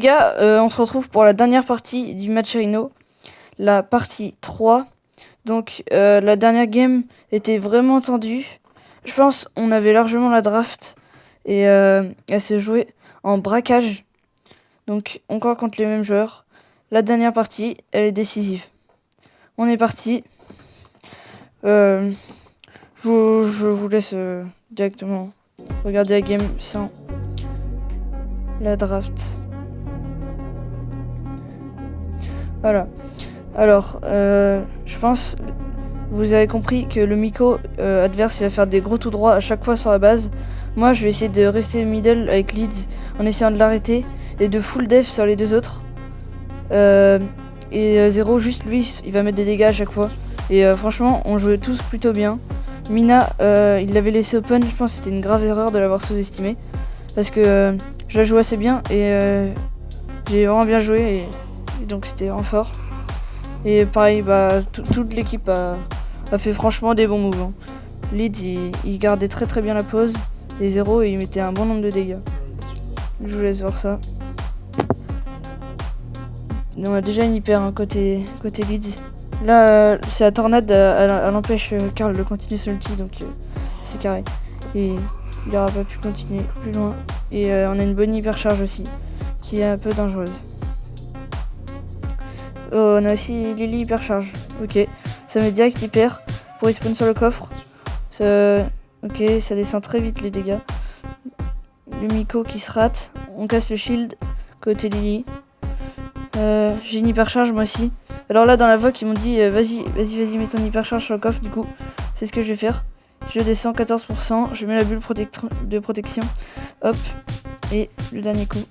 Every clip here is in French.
Les gars, on se retrouve pour la dernière partie du match Rhino, la partie 3. Donc la dernière game était vraiment tendue. Je pense on avait largement la draft et elle se jouait en braquage. Donc encore contre les mêmes joueurs. La dernière partie, elle est décisive. On est parti. Je vous laisse directement regarder la game sans la draft. Voilà. Alors, je pense, vous avez compris que le Miko adverse il va faire des gros tout droits à chaque fois sur la base. Moi, je vais essayer de rester middle avec Leeds en essayant de l'arrêter et de full def sur les deux autres. Et Zero, juste lui, il va mettre des dégâts à chaque fois. Et franchement, on jouait tous plutôt bien. Mina, il l'avait laissé open, je pense que c'était une grave erreur de l'avoir sous-estimé. Parce que je la joue assez bien et j'ai vraiment bien joué et donc c'était vraiment fort. Et pareil, toute l'équipe a fait franchement des bons moves. Hein. Leeds, il gardait très bien la pause. Et Zero, il mettait un bon nombre de dégâts. Je vous laisse voir ça. On a déjà une hyper hein, côté Leeds. Là, c'est la tornade, elle empêche Karl de continuer son ulti, donc c'est carré. Et il n'aura pas pu continuer plus loin. Et on a une bonne hypercharge aussi, qui est un peu dangereuse. Oh, on a aussi Lily hypercharge. Ok, ça met direct hyper pour respawn sur le coffre. Ok, ça descend très vite les dégâts. Le Miko qui se rate. On casse le shield côté Lily. J'ai une hypercharge moi aussi. Alors là dans la voc ils m'ont dit vas-y mets ton hypercharge sur le coffre. Du coup c'est ce que je vais faire. Je descends 14%. Je mets la bulle de protection. Hop. Et le dernier coup.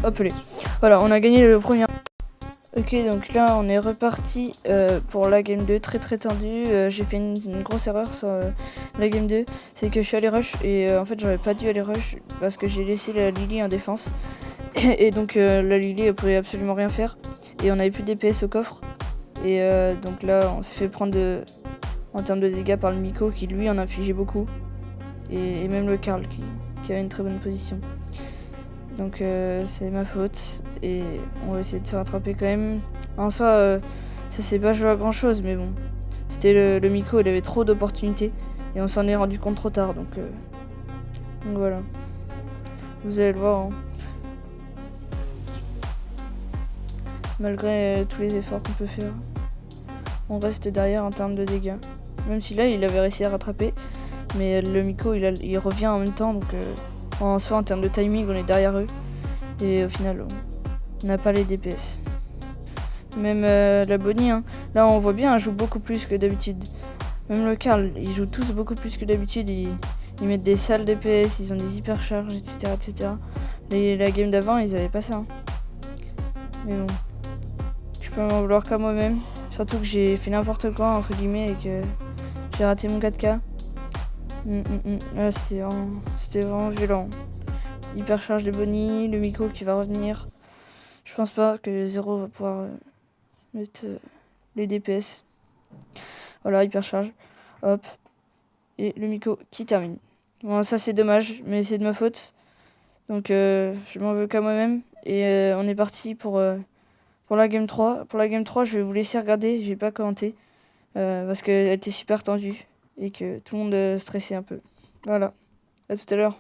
Hop les. Voilà, on a gagné le premier. Ok, donc là on est reparti pour la game 2, très tendue. J'ai fait une grosse erreur sur la game 2, c'est que je suis allé rush et en fait j'aurais pas dû aller rush parce que j'ai laissé la Lily en défense. Et donc la Lily elle pouvait absolument rien faire et on avait plus de DPS au coffre. Et donc là on s'est fait prendre en termes de dégâts par le Miko qui lui en infligeait beaucoup. Et même le Karl qui avait une très bonne position. Donc c'est ma faute et on va essayer de se rattraper quand même. En soi, ça s'est pas joué à grand chose, mais bon. C'était le Miko, il avait trop d'opportunités et on s'en est rendu compte trop tard. Donc voilà. Vous allez le voir. Hein. Malgré tous les efforts qu'on peut faire, on reste derrière en termes de dégâts. Même si là, il avait réussi à rattraper. Mais le Miko, il revient en même temps, donc... En soi, en termes de timing, on est derrière eux. Et au final, on n'a pas les DPS. Même la Bonnie, hein. Là on voit bien, elle joue beaucoup plus que d'habitude. Même le Karl, ils jouent tous beaucoup plus que d'habitude. Ils mettent des sales DPS, ils ont des hypercharges, etc. Et la game d'avant, ils avaient pas ça. Hein. Mais bon, je peux m'en vouloir qu'à moi-même. Surtout que j'ai fait n'importe quoi, entre guillemets, et que j'ai raté mon 4K. Là, c'était vraiment violent. Hypercharge de Bonnie, le Miko qui va revenir. Je pense pas que Zero va pouvoir mettre les DPS. Voilà, hypercharge. Hop. Et le Miko qui termine. Bon, ça c'est dommage, mais c'est de ma faute. Donc je m'en veux qu'à moi-même. Et on est parti pour la game 3. Pour la game 3, je vais vous laisser regarder. J'ai pas commenté. Parce qu'elle était super tendue. Et que tout le monde stressait un peu. Voilà. À tout à l'heure.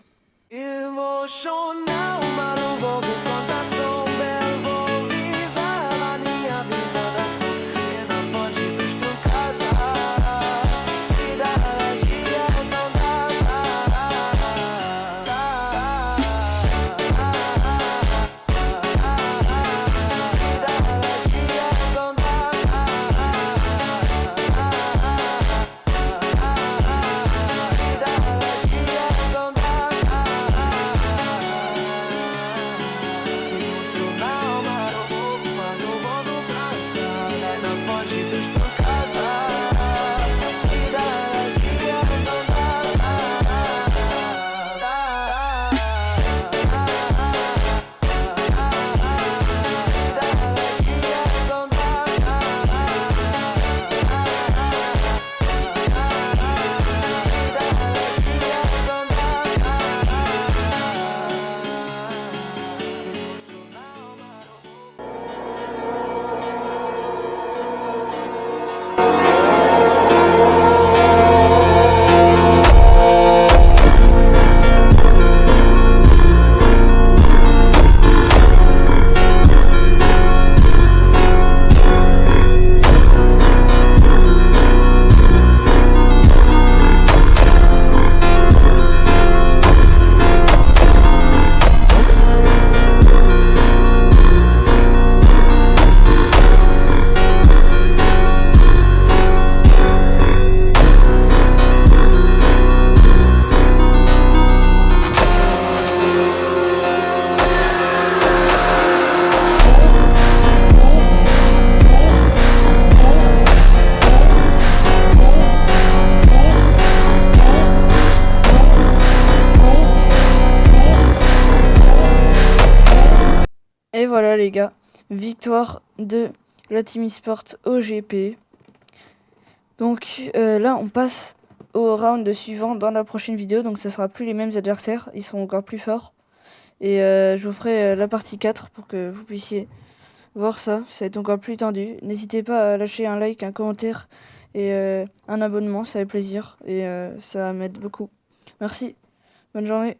Et voilà les gars, victoire de la Team eSport au GP. Donc là on passe au round suivant dans la prochaine vidéo, donc ce sera plus les mêmes adversaires, ils seront encore plus forts. Et je vous ferai la partie 4 pour que vous puissiez voir ça, ça va être encore plus tendu. N'hésitez pas à lâcher un like, un commentaire et un abonnement, ça fait plaisir et ça m'aide beaucoup. Merci, bonne journée.